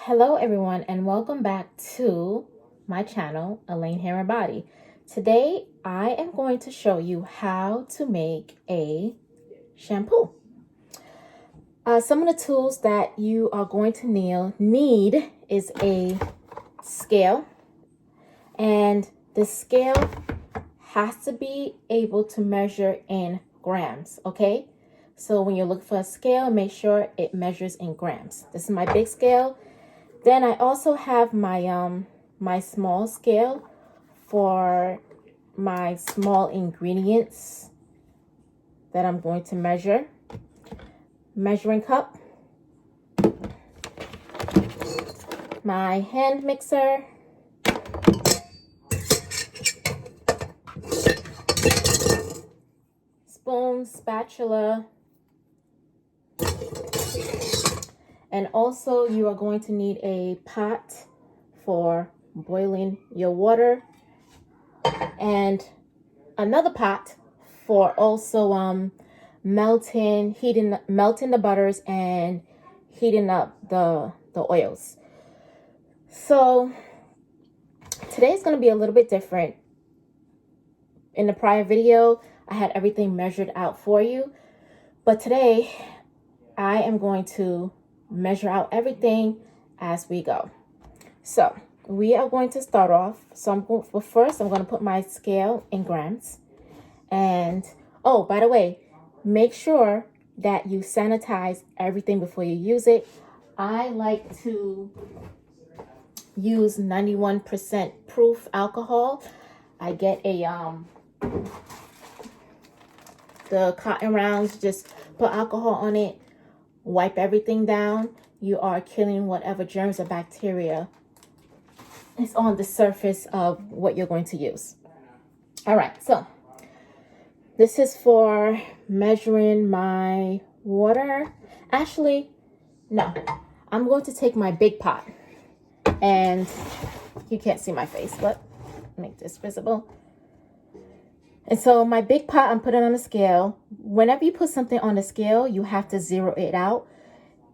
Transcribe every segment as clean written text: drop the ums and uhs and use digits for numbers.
Hello everyone and welcome back to my channel, Elaine Hair and Body. Today I am going to show you how to make a shampoo. Some of the tools that you are going to need is a scale, and the scale has to be able to measure in grams, okay? So when you look for a scale, make sure it measures in grams. This is my big scale. Then I also have my my small scale for my small ingredients that I'm going to measure. Measuring cup, my hand mixer, spoon, spatula, and also you are going to need a pot for boiling your water, and another pot for also melting the butters and heating up the oils. So today's going to be a little bit different. In the prior video I had everything measured out for you, but today I am going to measure out everything as we go. So we are going to start off. First I'm going to put my scale in grams. And oh, by the way, make sure that you sanitize everything before you use it. I like to use 91% proof alcohol. I get the cotton rounds, just put alcohol on it, wipe everything down. You are killing whatever germs or bacteria is on the surface of what you're going to use. All right, so this is for measuring my water. Actually, no, I'm going to take my big pot, and you can't see my face, but make this visible. And so my big pot, I'm putting on the scale. Whenever you put something on the scale, you have to zero it out,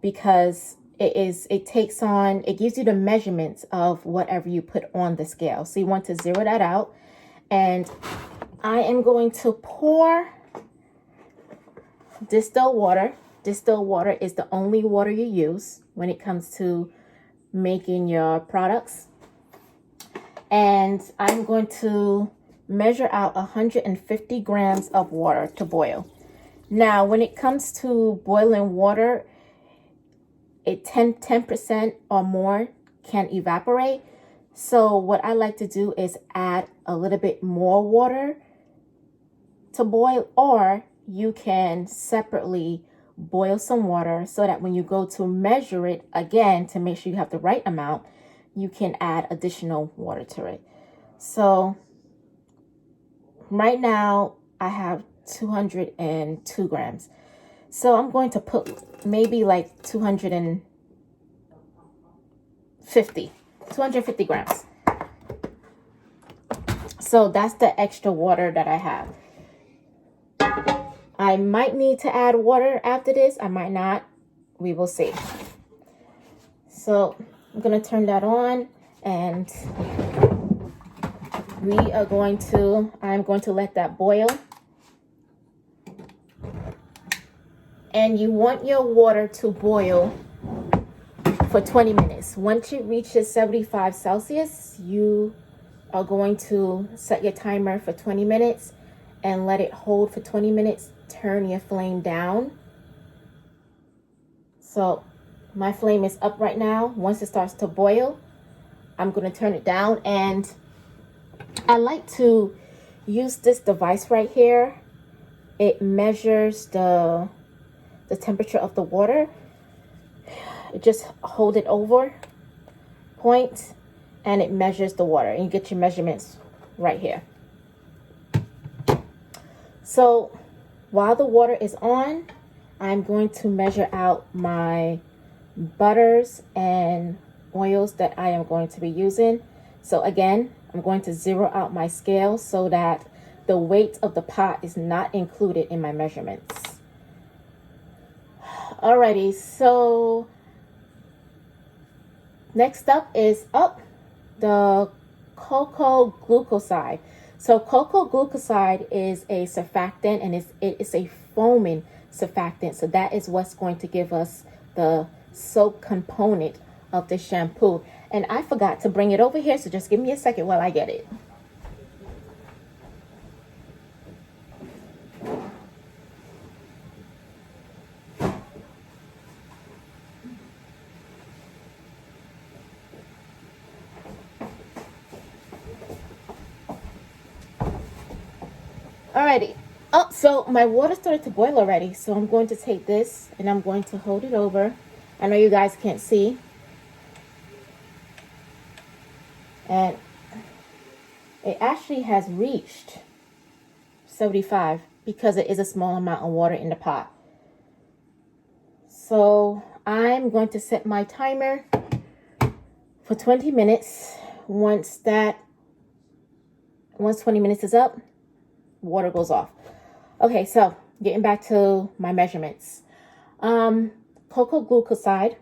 because it gives you the measurements of whatever you put on the scale. So you want to zero that out. And I am going to pour distilled water. Distilled water is the only water you use when it comes to making your products. And I'm going to measure out 150 grams of water to boil. Now, when it comes to boiling water, 10% or more can evaporate. So what I like to do is add a little bit more water to boil, or you can separately boil some water so that when you go to measure it again to make sure you have the right amount, you can add additional water to it. So right now I have 202 grams. So I'm going to put maybe like 250 grams. So that's the extra water that I have. I might need to add water after this. I might not. We will see. So I'm going to turn that on, and I'm going to let that boil. And you want your water to boil for 20 minutes. Once it reaches 75 Celsius, you are going to set your timer for 20 minutes and let it hold for 20 minutes. Turn your flame down. So my flame is up right now. Once it starts to boil, I'm going to turn it down. And I like to use this device right here. It measures the temperature of the water. Just hold it over, point, and it measures the water, and you get your measurements right here. So while the water is on, I'm going to measure out my butters and oils that I am going to be using. So again, I'm going to zero out my scale so that the weight of the pot is not included in my measurements. Alrighty, so Next up is the cocoa glucoside. So cocoa glucoside is a surfactant, and it is a foaming surfactant. So that is what's going to give us the soap component of the shampoo. And I forgot to bring it over here, so just give me a second while I get it. Alrighty. Oh, so my water started to boil already. So I'm going to take this and I'm going to hold it over. I know you guys can't see. And it actually has reached 75 because it is a small amount of water in the pot. So I'm going to set my timer for 20 minutes. Once 20 minutes is up, water goes off. Okay, so getting back to my measurements. Cocoa glucoside.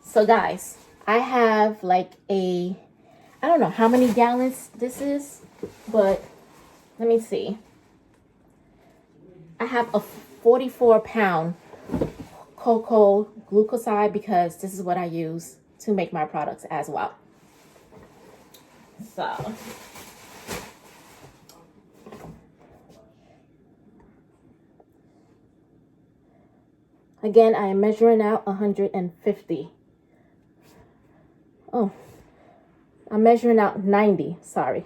So guys, I have like I don't know how many gallons this is, but let me see. I have a 44-pound cocoa glucoside because this is what I use to make my products as well. So again, I am measuring out 150. Oh, I'm measuring out 90, sorry.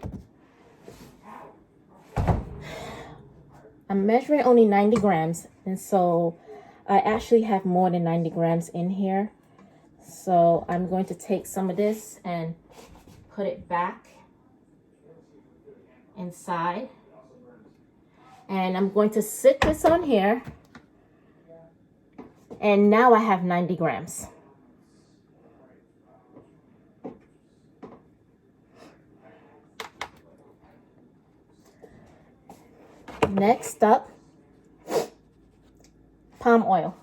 I'm measuring only 90 grams, and so I actually have more than 90 grams in here. So I'm going to take some of this and put it back inside. And I'm going to sit this on here. And now I have 90 grams. Next up, palm oil.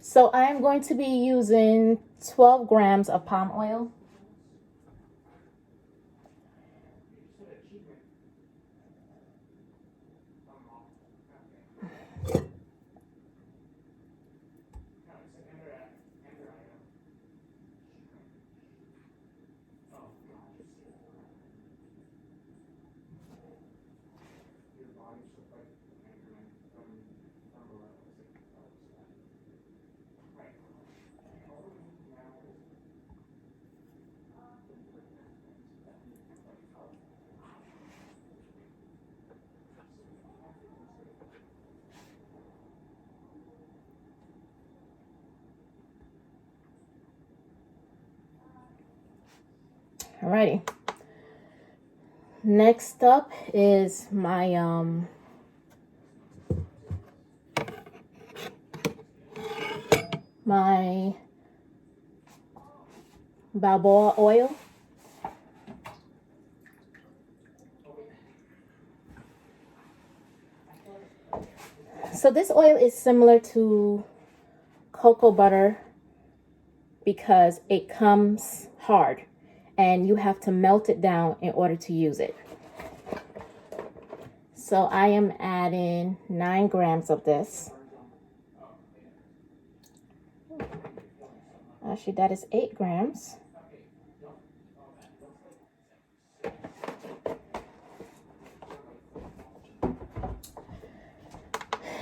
So I am going to be using 12 grams of palm oil. Alrighty. Next up is my my Babassu oil. So this oil is similar to cocoa butter because it comes hard and you have to melt it down in order to use it. So I am adding 9 grams of this. Actually, that is 8 grams.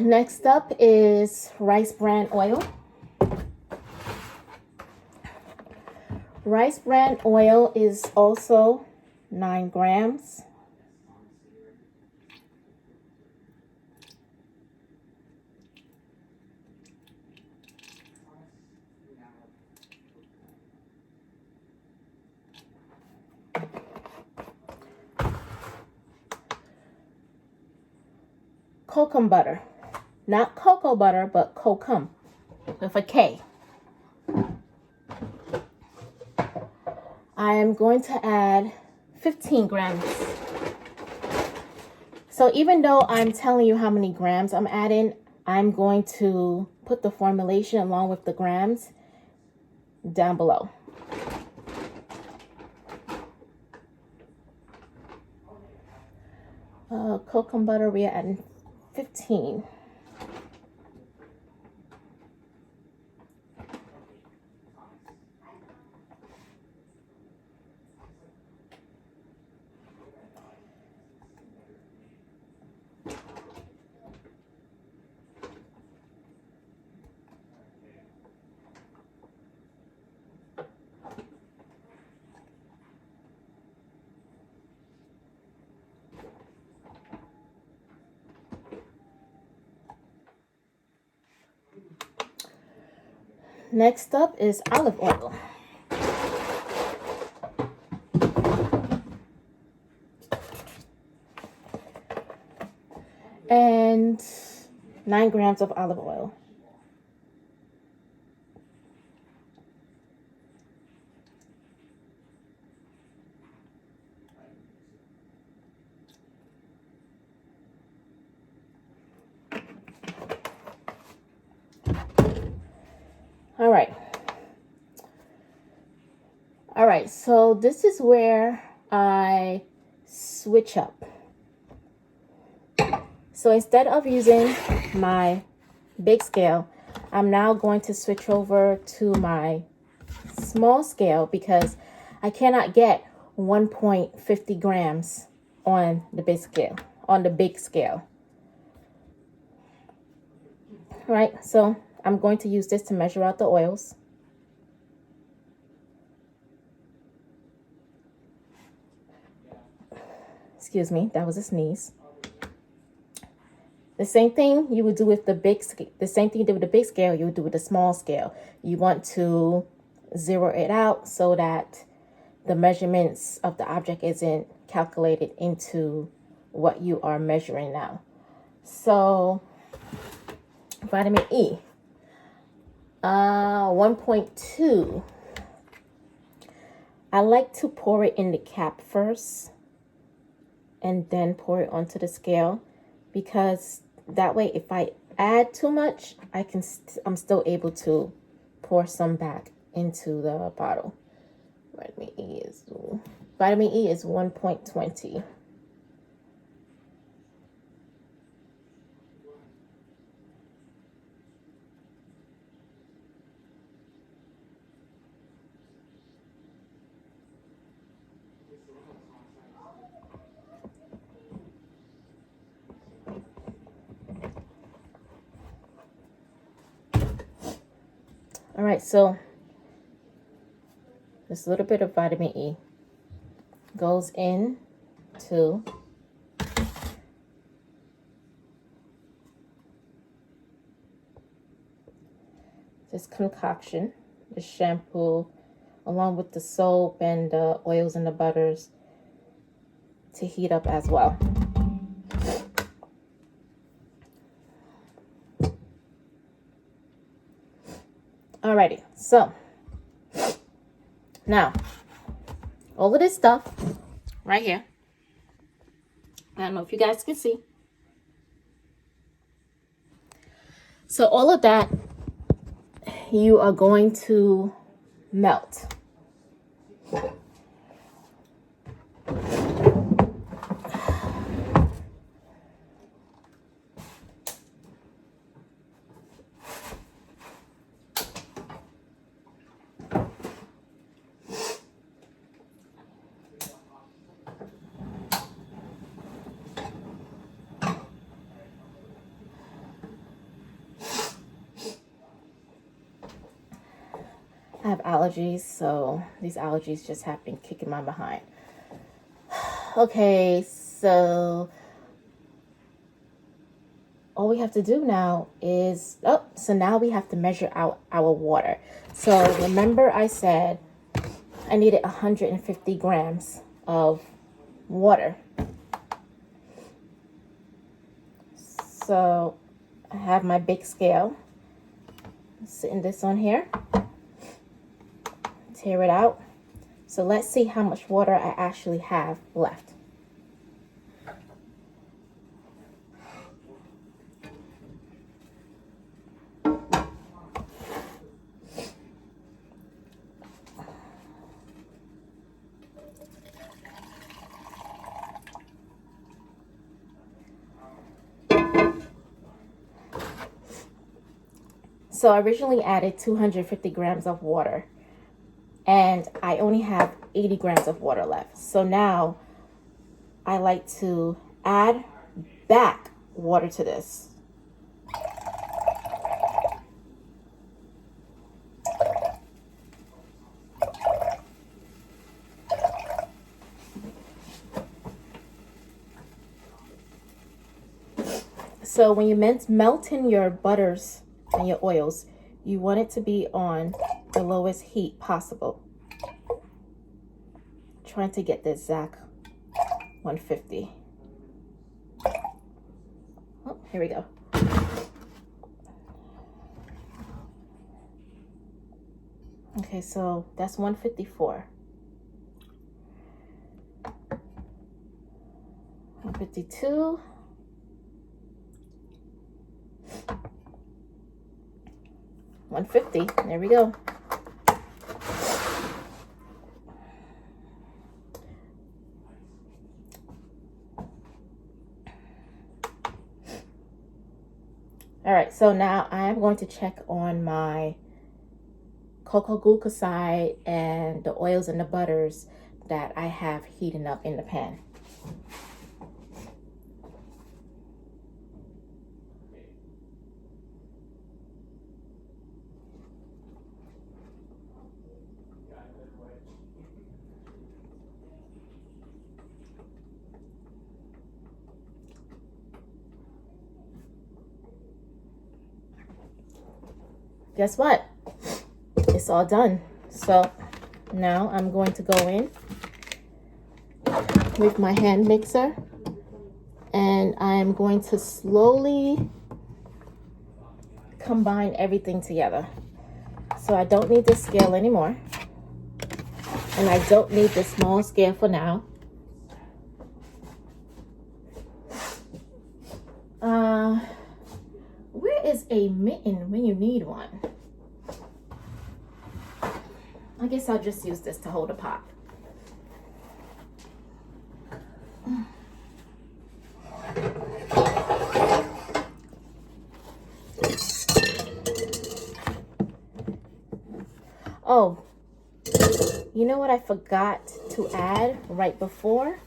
Next up is rice bran oil. Rice bran oil is also 9 grams. Kokum butter. Not cocoa butter, but Kokum with a K. I am going to add 15 grams. So even though I'm telling you how many grams I'm adding, I'm going to put the formulation along with the grams down below. Kokum butter, we are adding 15. Next up is olive oil. And 9 grams of olive oil. All right, so this is where I switch up. So instead of using my big scale, I'm now going to switch over to my small scale because I cannot get 1.50 grams on the big scale, All right, so I'm going to use this to measure out the oils. Excuse me, that was a sneeze. The same thing you would do with the big scale. The same thing you did with the big scale, you would do with the small scale. You want to zero it out so that the measurements of the object isn't calculated into what you are measuring now. So, vitamin E, 1.2. I like to pour it in the cap first and then pour it onto the scale, because that way if I add too much, I'm still able to pour some back into the bottle. Vitamin E is 1.20. All right, so this little bit of vitamin E goes in to this concoction, the shampoo, along with the soap and the oils and the butters, to heat up as well. Alrighty, so now all of this stuff right here, I don't know if you guys can see. So all of that you are going to melt. I have allergies, so these allergies just have been kicking my behind. Okay, so all we have to do now is, so now we have to measure out our water. So remember I said I needed 150 grams of water. So I have my big scale, sitting this on here. Tear it out. So let's see how much water I actually have left. So I originally added 250 grams of water, and I only have 80 grams of water left. So now I like to add back water to this. So when you melting your butters and your oils, you want it to be on the lowest heat possible. Trying to get the exact 150. Oh, here we go. Okay, so that's 154. 152. 150. There we go. All right, so now I am going to check on my cocoa glucoside and the oils and the butters that I have heating up in the pan. Guess what? It's all done. So now I'm going to go in with my hand mixer, and I am going to slowly combine everything together. So I don't need this scale anymore, and I don't need the small scale for now. Where is a mitten when you need one? I guess I'll just use this to hold a pot. Oh, you know what I forgot to add right before?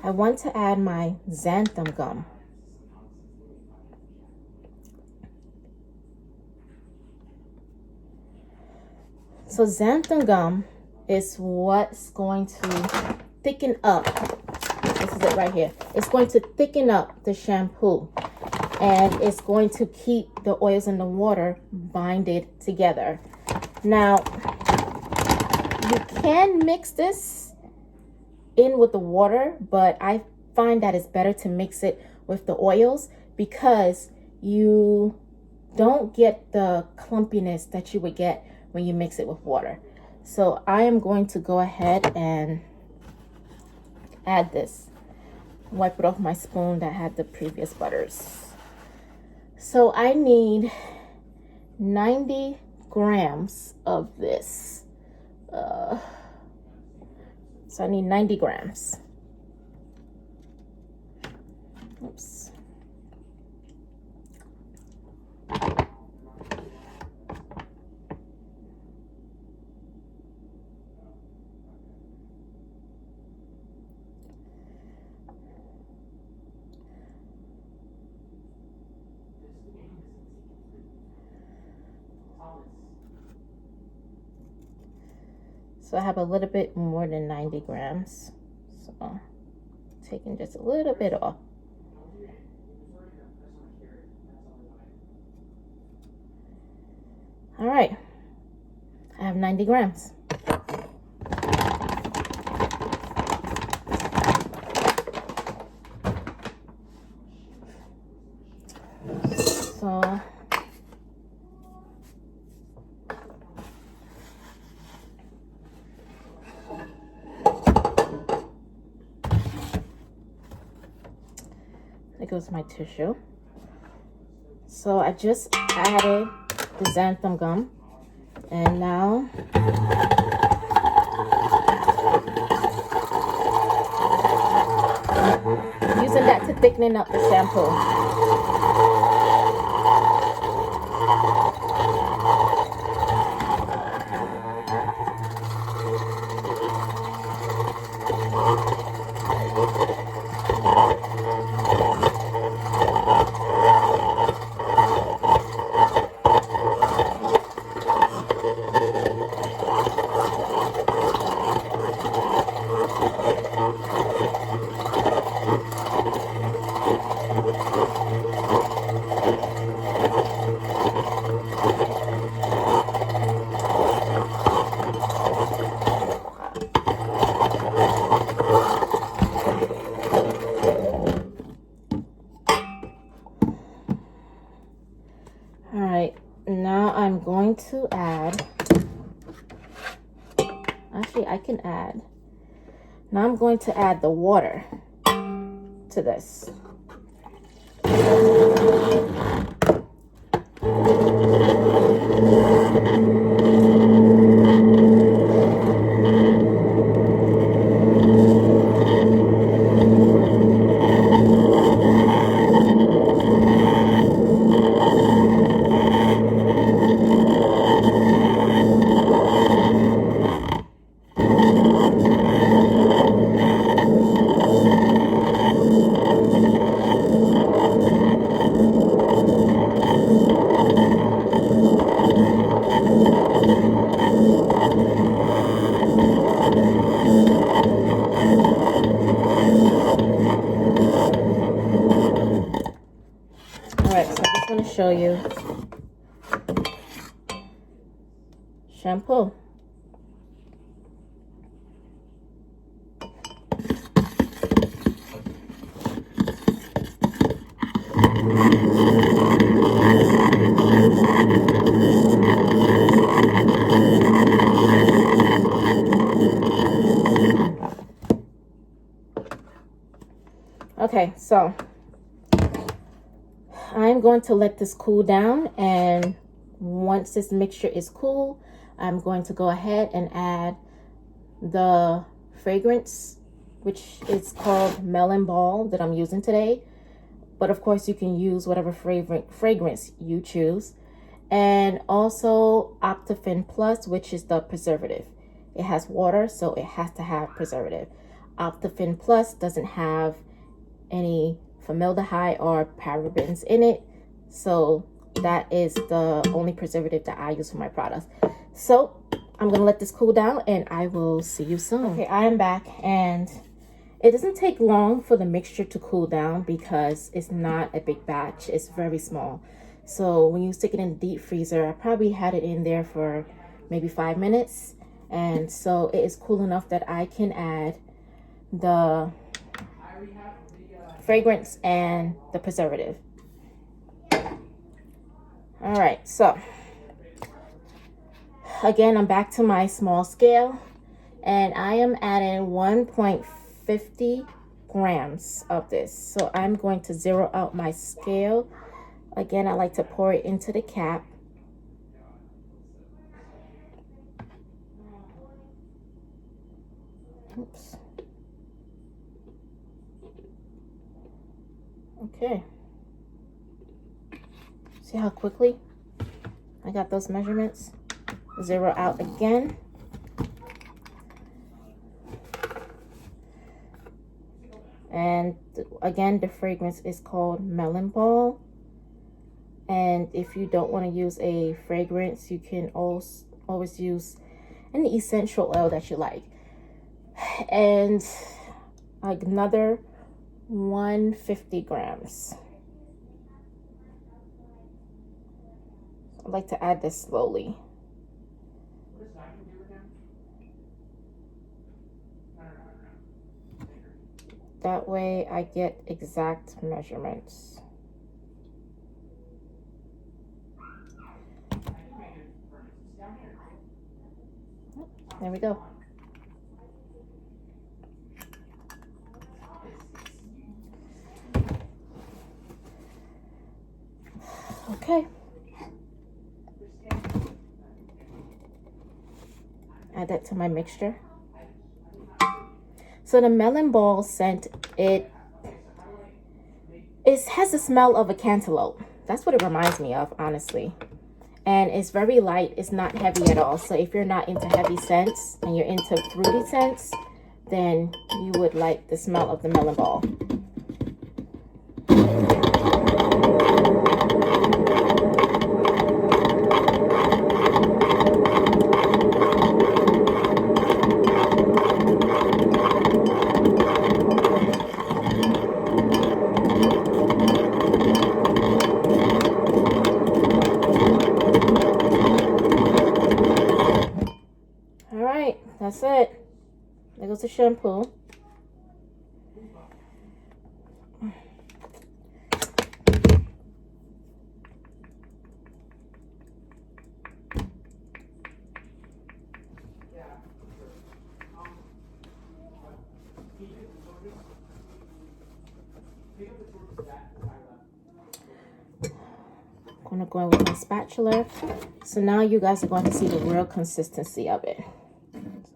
I want to add my xanthan gum. So xanthan gum is what's going to thicken up. This is it right here. It's going to thicken up the shampoo, and it's going to keep the oils and the water binded together. Now, you can mix this in with the water, but I find that it's better to mix it with the oils because you don't get the clumpiness that you would get when you mix it with water. So I am going to go ahead and add this. Wipe it off my spoon that had the previous butters. So I need 90 grams of this. So I need 90 grams. Oops. So I have a little bit more than 90 grams. So taking just a little bit off. All right, I have 90 grams. So There goes my tissue. So I just added the xanthan gum, and now using that to thicken up the shampoo. All right, now I'm going to add, actually I can add, now I'm going to add the water to this. Alright, so I'm just going to show you shampoo. Okay, so I'm going to let this cool down, and once this mixture is cool, I'm going to go ahead and add the fragrance, which is called Melon Ball, that I'm using today. But of course you can use whatever fragrance you choose. And also Optifin Plus, which is the preservative. It has water, so it has to have preservative. Optifin Plus doesn't have any formaldehyde or parabens in it, so that is the only preservative that I use for my products. So I'm gonna let this cool down and I will see you soon. Okay, I am back, and it doesn't take long for the mixture to cool down because it's not a big batch, it's very small. So when you stick it in the deep freezer, I probably had it in there for maybe 5 minutes, and so it is cool enough that I can add the fragrance and the preservative. All right, so again, I'm back to my small scale, and I am adding 1.50 grams of this. So I'm going to zero out my scale. Again, I like to pour it into the cap. Oops. Okay. See how quickly I got those measurements? Zero out again. And again, the fragrance is called Melon Ball. And if you don't want to use a fragrance, you can always use any essential oil that you like. And another 150 grams. I like to add this slowly. That way I get exact measurements. There we go. Okay. Add that to my mixture. So the melon ball scent, it has the smell of a cantaloupe. That's what it reminds me of, honestly. And it's very light. It's not heavy at all. So if you're not into heavy scents and you're into fruity scents, then you would like the smell of the melon ball. All right, that's it. There goes the shampoo. I'm going to go in with my spatula. So now you guys are going to see the real consistency of it.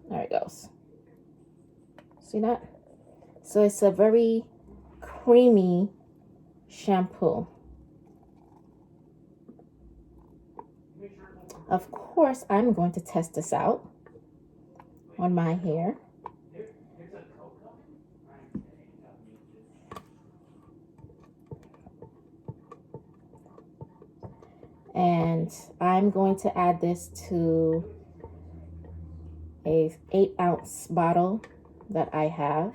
There it goes. See that? So it's a very creamy shampoo. Of course, I'm going to test this out on my hair. And I'm going to add this to a 8-ounce bottle that I have.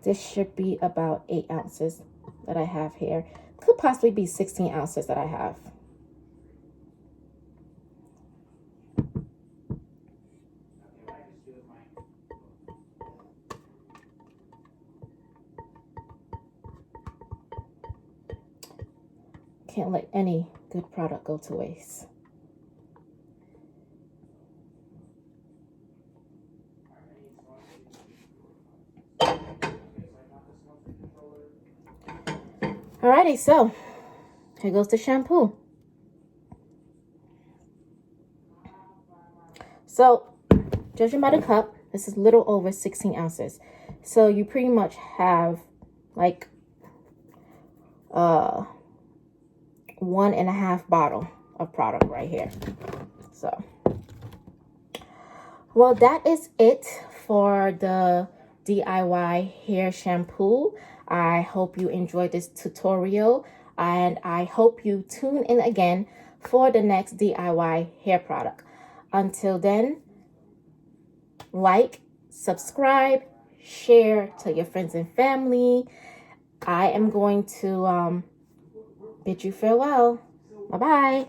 This should be about 8 ounces that I have here. Could possibly be 16 ounces that I have. Can't let any good product go to waste. Alrighty, so here goes the shampoo. So, judging by the cup, this is a little over 16 ounces. So you pretty much have like 1.5 bottle of product right here. So, well, that is it for the DIY hair shampoo. I hope you enjoyed this tutorial, and I hope you tune in again for the next DIY hair product. Until then, like, subscribe, share to your friends and family. I am going to bid you farewell. Bye-bye.